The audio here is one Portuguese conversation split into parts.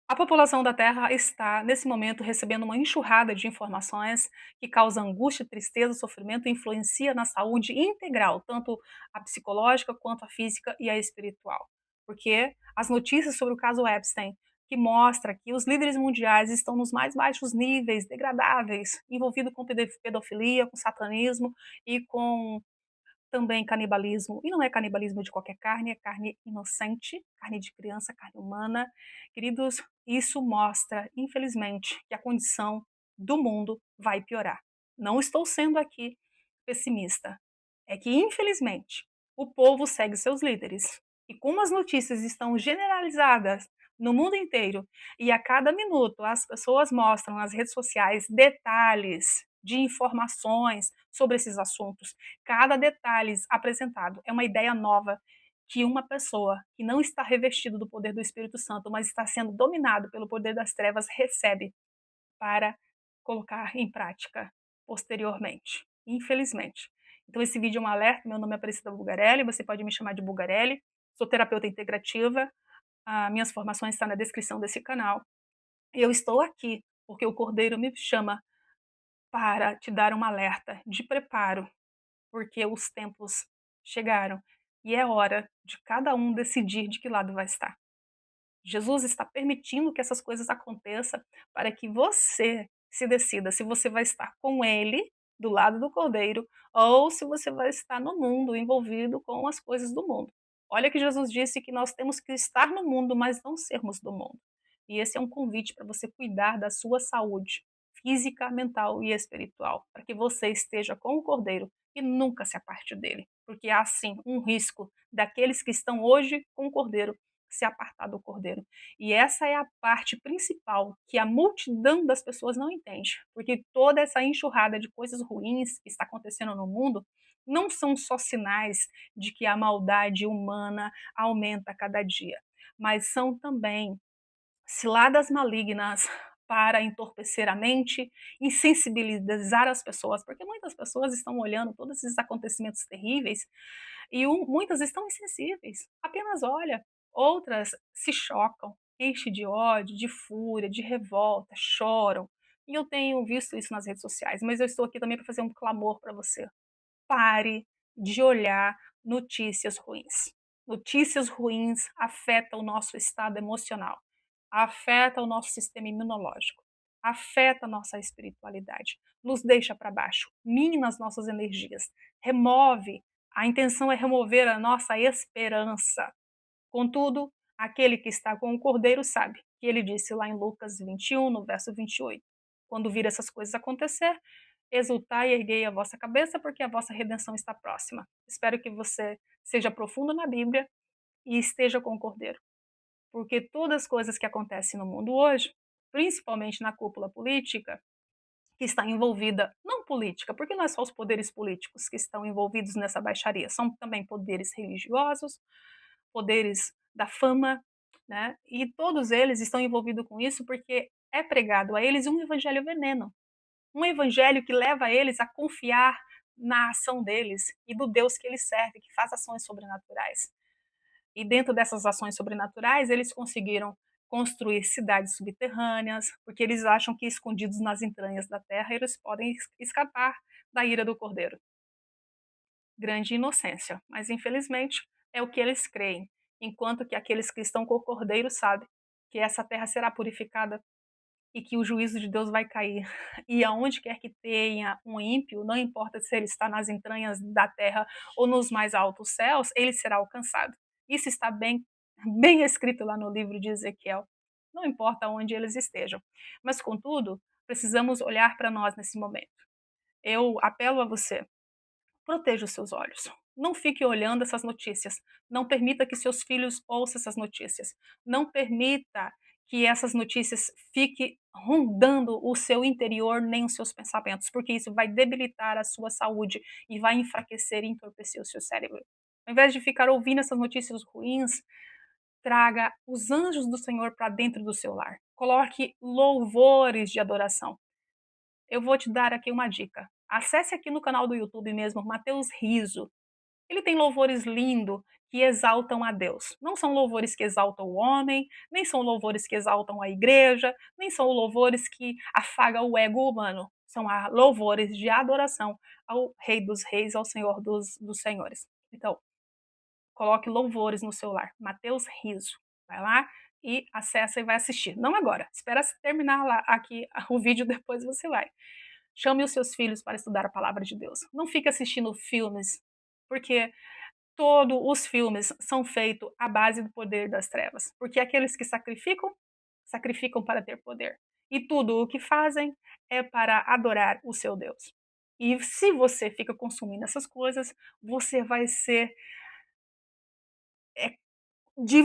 A população da Terra está, nesse momento, recebendo uma enxurrada de informações que causa angústia, tristeza, sofrimento e influencia na saúde integral, tanto a psicológica quanto a física e a espiritual. Porque as notícias sobre o caso Epstein, que mostra que os líderes mundiais estão nos mais baixos níveis, degradáveis, envolvidos com pedofilia, com satanismo e com também canibalismo, e não é canibalismo de qualquer carne, é carne inocente, carne de criança, carne humana. Queridos, isso mostra, infelizmente, que a condição do mundo vai piorar. Não estou sendo aqui pessimista. É que, infelizmente, o povo segue seus líderes. E como as notícias estão generalizadas no mundo inteiro, e a cada minuto as pessoas mostram nas redes sociais detalhes de informações sobre esses assuntos, cada detalhe apresentado é uma ideia nova que uma pessoa que não está revestida do poder do Espírito Santo, mas está sendo dominado pelo poder das trevas, recebe para colocar em prática posteriormente, infelizmente. Então esse vídeo é um alerta, meu nome é Aparecida Bulgarelli, você pode me chamar de Bulgarelli, sou terapeuta integrativa, minhas formações estão na descrição desse canal. E eu estou aqui porque o Cordeiro me chama para te dar um alerta de preparo, porque os tempos chegaram e é hora de cada um decidir de que lado vai estar. Jesus está permitindo que essas coisas aconteçam para que você se decida se você vai estar com ele, do lado do Cordeiro, ou se você vai estar no mundo, envolvido com as coisas do mundo. Olha que Jesus disse que nós temos que estar no mundo, mas não sermos do mundo. E esse é um convite para você cuidar da sua saúde física, mental e espiritual, para que você esteja com o Cordeiro e nunca se aparte dele, porque há sim um risco daqueles que estão hoje com o Cordeiro se apartar do Cordeiro. E essa é a parte principal que a multidão das pessoas não entende, porque toda essa enxurrada de coisas ruins que está acontecendo no mundo não são só sinais de que a maldade humana aumenta a cada dia, mas são também ciladas malignas para entorpecer a mente, insensibilizar as pessoas, porque muitas pessoas estão olhando todos esses acontecimentos terríveis e muitas estão insensíveis, apenas olha. Outras se chocam, enchem de ódio, de fúria, de revolta, choram. E eu tenho visto isso nas redes sociais, mas eu estou aqui também para fazer um clamor para você. Pare de olhar notícias ruins. Notícias ruins afetam o nosso estado emocional, afeta o nosso sistema imunológico, afeta a nossa espiritualidade, nos deixa para baixo, mina as nossas energias, remove. A intenção é remover a nossa esperança. Contudo, aquele que está com o Cordeiro sabe, que ele disse lá em Lucas 21, no verso 28, quando vir essas coisas acontecer, exultai e erguei a vossa cabeça, porque a vossa redenção está próxima. Espero que você seja profundo na Bíblia e esteja com o Cordeiro, porque todas as coisas que acontecem no mundo hoje, principalmente na cúpula política, que está envolvida, não política, porque não é só os poderes políticos que estão envolvidos nessa baixaria, são também poderes religiosos, poderes da fama, né? E todos eles estão envolvidos com isso porque é pregado a eles um evangelho veneno, um evangelho que leva eles a confiar na ação deles e do Deus que eles servem, que faz ações sobrenaturais. E dentro dessas ações sobrenaturais, eles conseguiram construir cidades subterrâneas, porque eles acham que escondidos nas entranhas da terra eles podem escapar da ira do Cordeiro. Grande inocência, mas infelizmente é o que eles creem, enquanto que aqueles que estão com o Cordeiro sabem que essa terra será purificada e que o juízo de Deus vai cair. E aonde quer que tenha um ímpio, não importa se ele está nas entranhas da terra ou nos mais altos céus, ele será alcançado. Isso está bem escrito lá no livro de Ezequiel. Não importa onde eles estejam. Mas, contudo, precisamos olhar para nós nesse momento. Eu apelo a você, proteja os seus olhos. Não fique olhando essas notícias. Não permita que seus filhos ouçam essas notícias. Não permita que essas notícias fiquem rondando o seu interior nem os seus pensamentos, porque isso vai debilitar a sua saúde e vai enfraquecer e entorpecer o seu cérebro. Ao invés de ficar ouvindo essas notícias ruins, traga os anjos do Senhor para dentro do seu lar. Coloque louvores de adoração. Eu vou te dar aqui uma dica. Acesse aqui no canal do YouTube mesmo, Mateus Riso. Ele tem louvores lindo que exaltam a Deus. Não são louvores que exaltam o homem, nem são louvores que exaltam a igreja, nem são louvores que afagam o ego humano. São louvores de adoração ao Rei dos Reis, ao Senhor dos Senhores. Então, coloque louvores no seu lar. Mateus Riso. Vai lá e acessa e vai assistir. Não agora. Espera terminar lá aqui o vídeo, depois você vai. Chame os seus filhos para estudar a palavra de Deus. Não fique assistindo filmes, porque todos os filmes são feitos à base do poder das trevas. Porque aqueles que sacrificam, sacrificam para ter poder. E tudo o que fazem é para adorar o seu Deus. E se você fica consumindo essas coisas, você vai ser é, de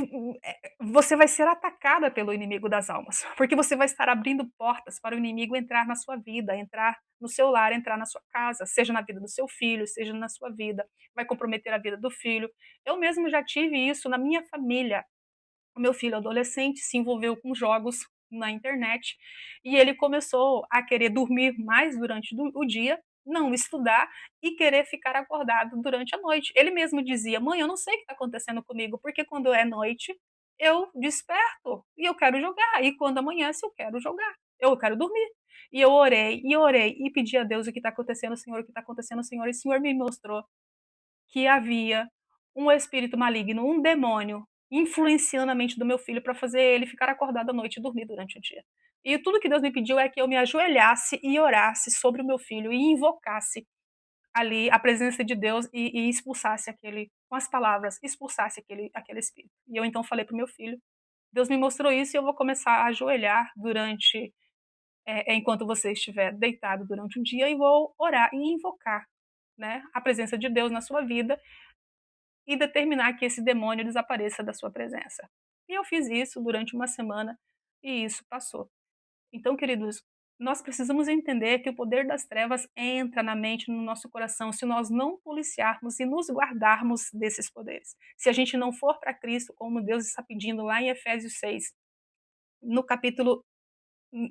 você vai ser atacada pelo inimigo das almas, porque você vai estar abrindo portas para o inimigo entrar na sua vida, entrar no seu lar, entrar na sua casa, seja na vida do seu filho, seja na sua vida, vai comprometer a vida do filho. Eu mesmo já tive isso na minha família. O meu filho adolescente se envolveu com jogos na internet e ele começou a querer dormir mais durante o dia, não estudar e querer ficar acordado durante a noite. Ele mesmo dizia: "Mãe, eu não sei o que está acontecendo comigo, porque quando é noite eu desperto e eu quero jogar, e quando amanhece eu quero jogar, eu quero dormir". E eu orei e pedi a Deus: "O que está acontecendo, Senhor? O que está acontecendo, Senhor?" E o Senhor me mostrou que havia um espírito maligno, um demônio, influenciando a mente do meu filho para fazer ele ficar acordado à noite e dormir durante o dia. E tudo que Deus me pediu é que eu me ajoelhasse e orasse sobre o meu filho e invocasse ali a presença de Deus e expulsasse aquele, com as palavras, expulsasse aquele espírito. E eu então falei para o meu filho: Deus me mostrou isso e eu vou começar a ajoelhar durante, enquanto você estiver deitado durante o dia, e vou orar e invocar, né, a presença de Deus na sua vida e determinar que esse demônio desapareça da sua presença. E eu fiz isso durante uma semana e isso passou. Então, queridos, nós precisamos entender que o poder das trevas entra na mente, no nosso coração, se nós não policiarmos e nos guardarmos desses poderes. Se a gente não for para Cristo, como Deus está pedindo lá em Efésios 6, no capítulo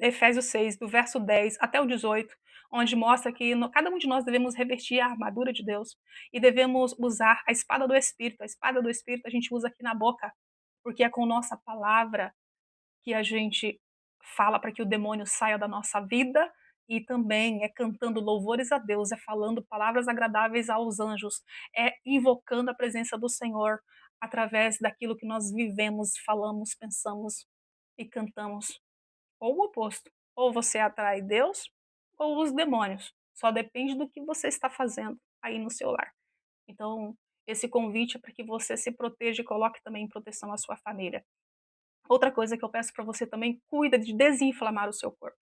Efésios 6, do verso 10 até o 18, onde mostra que cada um de nós devemos revestir a armadura de Deus e devemos usar a espada do Espírito. A espada do Espírito a gente usa aqui na boca, porque é com nossa palavra que a gente fala para que o demônio saia da nossa vida, e também é cantando louvores a Deus, é falando palavras agradáveis aos anjos, é invocando a presença do Senhor através daquilo que nós vivemos, falamos, pensamos e cantamos. Ou o oposto. Ou você atrai Deus ou os demônios. Só depende do que você está fazendo aí no seu lar. Então, esse convite é para que você se proteja e coloque também em proteção a sua família. Outra coisa que eu peço para você também, cuida de desinflamar o seu corpo.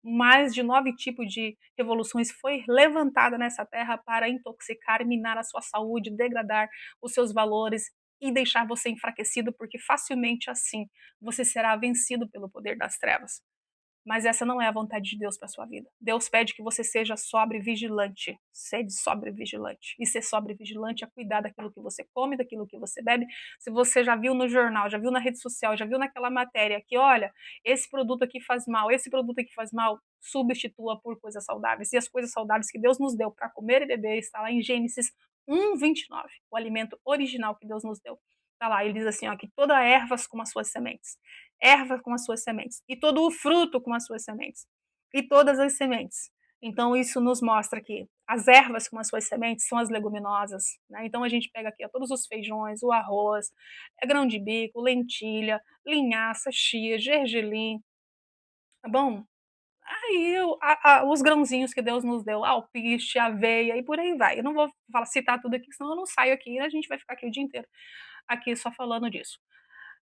Mais de 9 tipos de revoluções foi levantada nessa terra para intoxicar, minar a sua saúde, degradar os seus valores e deixar você enfraquecido, porque facilmente assim você será vencido pelo poder das trevas. Mas essa não é a vontade de Deus para sua vida. Deus pede que você seja sóbrio e vigilante. Sede sóbrio e vigilante. E ser sóbrio e vigilante é cuidar daquilo que você come, daquilo que você bebe. Se você já viu no jornal, já viu na rede social, já viu naquela matéria que, olha, esse produto aqui faz mal, esse produto aqui faz mal, substitua por coisas saudáveis. E as coisas saudáveis que Deus nos deu para comer e beber está lá em Gênesis 1:29, o alimento original que Deus nos deu. Está lá, ele diz assim, ó, que toda ervas com as suas sementes, erva com as suas sementes, e todo o fruto com as suas sementes, e todas as sementes. Então, isso nos mostra que as ervas com as suas sementes são as leguminosas, né? Então, a gente pega aqui ó, todos os feijões, o arroz, grão de bico, lentilha, linhaça, chia, gergelim, tá bom? Aí, os grãozinhos que Deus nos deu, alpiste, aveia e por aí vai. Eu não vou citar tudo aqui, senão eu não saio aqui e a gente vai ficar aqui o dia inteiro aqui só falando disso.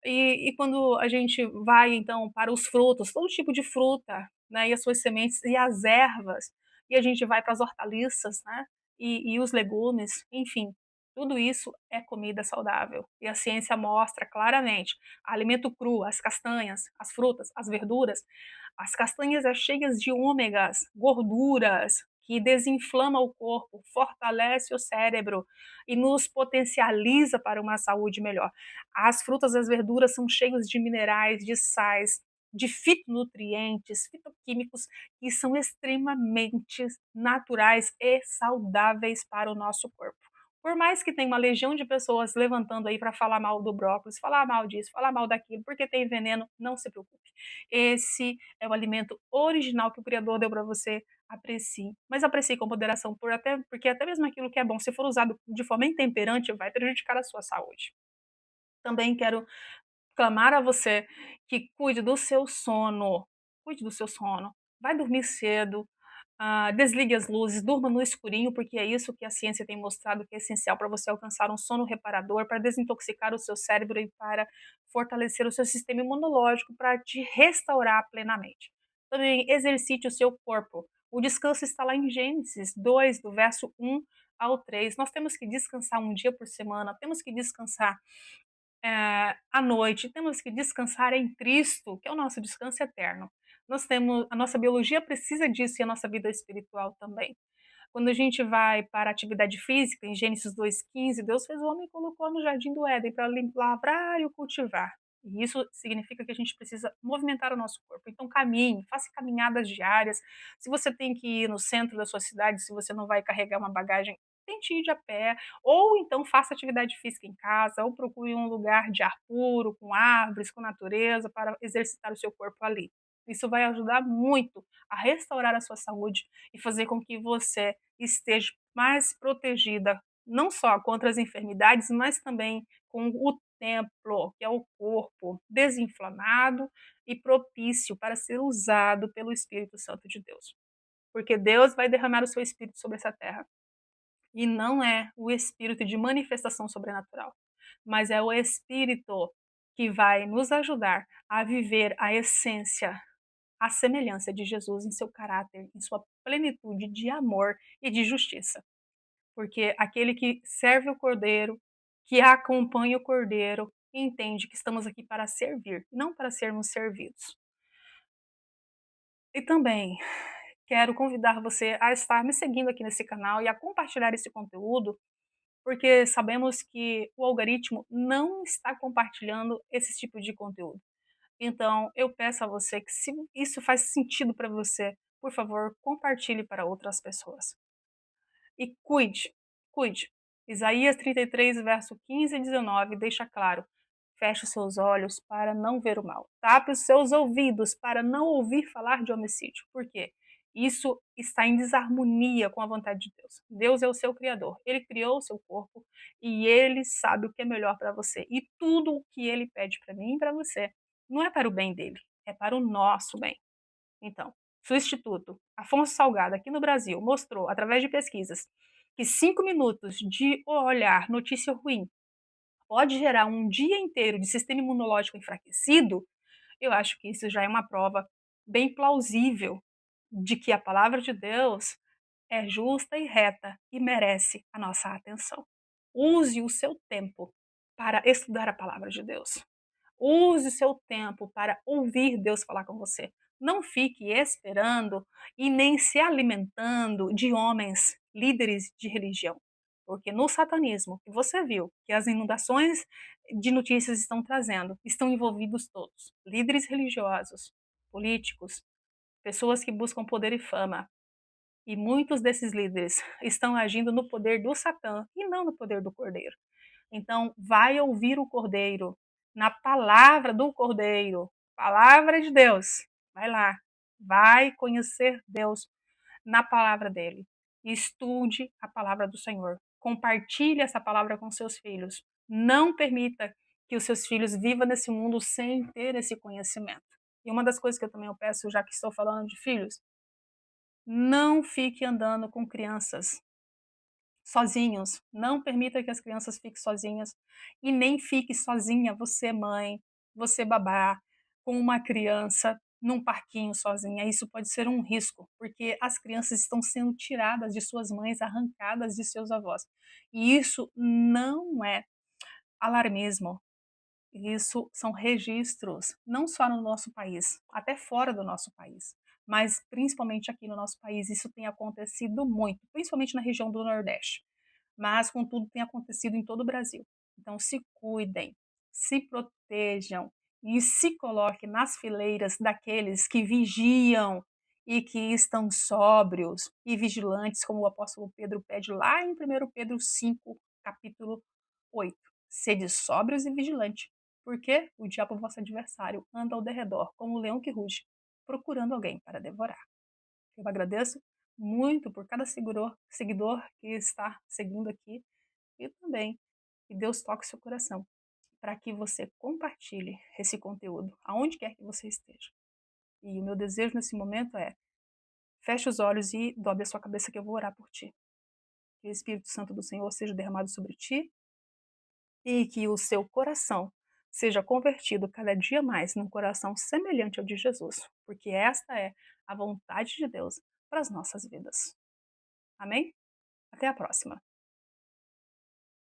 E quando a gente vai então para os frutos, todo tipo de fruta, né, e as suas sementes e as ervas, e a gente vai para as hortaliças, né, e os legumes, enfim, tudo isso é comida saudável. E a ciência mostra claramente, alimento cru, as castanhas, as frutas, as verduras, as castanhas é cheias de ômegas, gorduras, que desinflama o corpo, fortalece o cérebro e nos potencializa para uma saúde melhor. As frutas e as verduras são cheias de minerais, de sais, de fitonutrientes, fitoquímicos, que são extremamente naturais e saudáveis para o nosso corpo. Por mais que tenha uma legião de pessoas levantando aí para falar mal do brócolis, falar mal disso, falar mal daquilo, porque tem veneno, não se preocupe. Esse é o alimento original que o Criador deu para você. Aprecie, mas aprecie com moderação, porque até mesmo aquilo que é bom, se for usado de forma intemperante, vai prejudicar a sua saúde. Também quero clamar a você que cuide do seu sono. Cuide do seu sono. Vai dormir cedo, desligue as luzes, durma no escurinho, porque é isso que a ciência tem mostrado que é essencial para você alcançar um sono reparador, para desintoxicar o seu cérebro e para fortalecer o seu sistema imunológico, para te restaurar plenamente. Também exercite o seu corpo. O descanso está lá em Gênesis 2, do verso 1 ao 3. Nós temos que descansar um dia por semana, temos que descansar à noite, temos que descansar em Cristo, que é o nosso descanso eterno. Nós temos, a nossa biologia precisa disso e a nossa vida espiritual também. Quando a gente vai para a atividade física, em Gênesis 2,15, Deus fez o homem e colocou no jardim do Éden para lavrar e o cultivar. E isso significa que a gente precisa movimentar o nosso corpo. Então, caminhe, faça caminhadas diárias. Se você tem que ir no centro da sua cidade, se você não vai carregar uma bagagem, tente ir de a pé. Ou então faça atividade física em casa, ou procure um lugar de ar puro, com árvores, com natureza, para exercitar o seu corpo ali. Isso vai ajudar muito a restaurar a sua saúde e fazer com que você esteja mais protegida, não só contra as enfermidades, mas também com o templo, que é o corpo, desinflamado e propício para ser usado pelo Espírito Santo de Deus. Porque Deus vai derramar o seu Espírito sobre essa terra. E não é o Espírito de manifestação sobrenatural, mas é o Espírito que vai nos ajudar a viver a essência, a semelhança de Jesus em seu caráter, em sua plenitude de amor e de justiça. Porque aquele que serve o Cordeiro, que acompanha o Cordeiro, entende que estamos aqui para servir, não para sermos servidos. E também quero convidar você a estar me seguindo aqui nesse canal e a compartilhar esse conteúdo, porque sabemos que o algoritmo não está compartilhando esse tipo de conteúdo. Então, eu peço a você que, se isso faz sentido para você, por favor, compartilhe para outras pessoas. E cuide, cuide. Isaías 33, verso 15 e 19 deixa claro: feche os seus olhos para não ver o mal. Tape os seus ouvidos para não ouvir falar de homicídio. Por quê? Isso está em desarmonia com a vontade de Deus. Deus é o seu criador. Ele criou o seu corpo e ele sabe o que é melhor para você. E tudo o que ele pede para mim e para você não é para o bem dele, é para o nosso bem. Então, seu instituto, Afonso Salgado, aqui no Brasil, mostrou, através de pesquisas, que 5 minutos de olhar notícia ruim pode gerar um dia inteiro de sistema imunológico enfraquecido. Eu acho que isso já é uma prova bem plausível de que a palavra de Deus é justa e reta e merece a nossa atenção. Use o seu tempo para estudar a palavra de Deus. Use seu tempo para ouvir Deus falar com você. Não fique esperando e nem se alimentando de homens, líderes de religião. Porque no satanismo, que você viu, que as inundações de notícias estão trazendo, estão envolvidos todos: líderes religiosos, políticos, pessoas que buscam poder e fama. E muitos desses líderes estão agindo no poder do Satã e não no poder do Cordeiro. Então, vai ouvir o Cordeiro, na palavra do Cordeiro, palavra de Deus. Vai lá, vai conhecer Deus na palavra dele. Estude a palavra do Senhor. Compartilhe essa palavra com seus filhos. Não permita que os seus filhos vivam nesse mundo sem ter esse conhecimento. E uma das coisas que eu também peço, já que estou falando de filhos, não fique andando com crianças sozinhos. Não permita que as crianças fiquem sozinhas e nem fique sozinha, você mãe, você babá, com uma criança num parquinho sozinha. Isso pode ser um risco, porque as crianças estão sendo tiradas de suas mães, arrancadas de seus avós. E isso não é alarmismo. Isso são registros, não só no nosso país, até fora do nosso país, mas principalmente aqui no nosso país. Isso tem acontecido muito, principalmente na região do Nordeste, mas contudo tem acontecido em todo o Brasil. Então se cuidem, se protejam e se coloquem nas fileiras daqueles que vigiam e que estão sóbrios e vigilantes, como o apóstolo Pedro pede lá em 1 Pedro 5, capítulo 8. Sede sóbrios e vigilantes, porque o diabo, vosso adversário, anda ao derredor, como um leão que ruge, procurando alguém para devorar. Eu agradeço muito por cada seguidor que está seguindo aqui e também que Deus toque seu coração para que você compartilhe esse conteúdo aonde quer que você esteja. E o meu desejo nesse momento é: feche os olhos e dobre a sua cabeça que eu vou orar por ti. Que o Espírito Santo do Senhor seja derramado sobre ti e que o seu coração seja convertido cada dia mais num coração semelhante ao de Jesus, porque esta é a vontade de Deus para as nossas vidas. Amém? Até a próxima.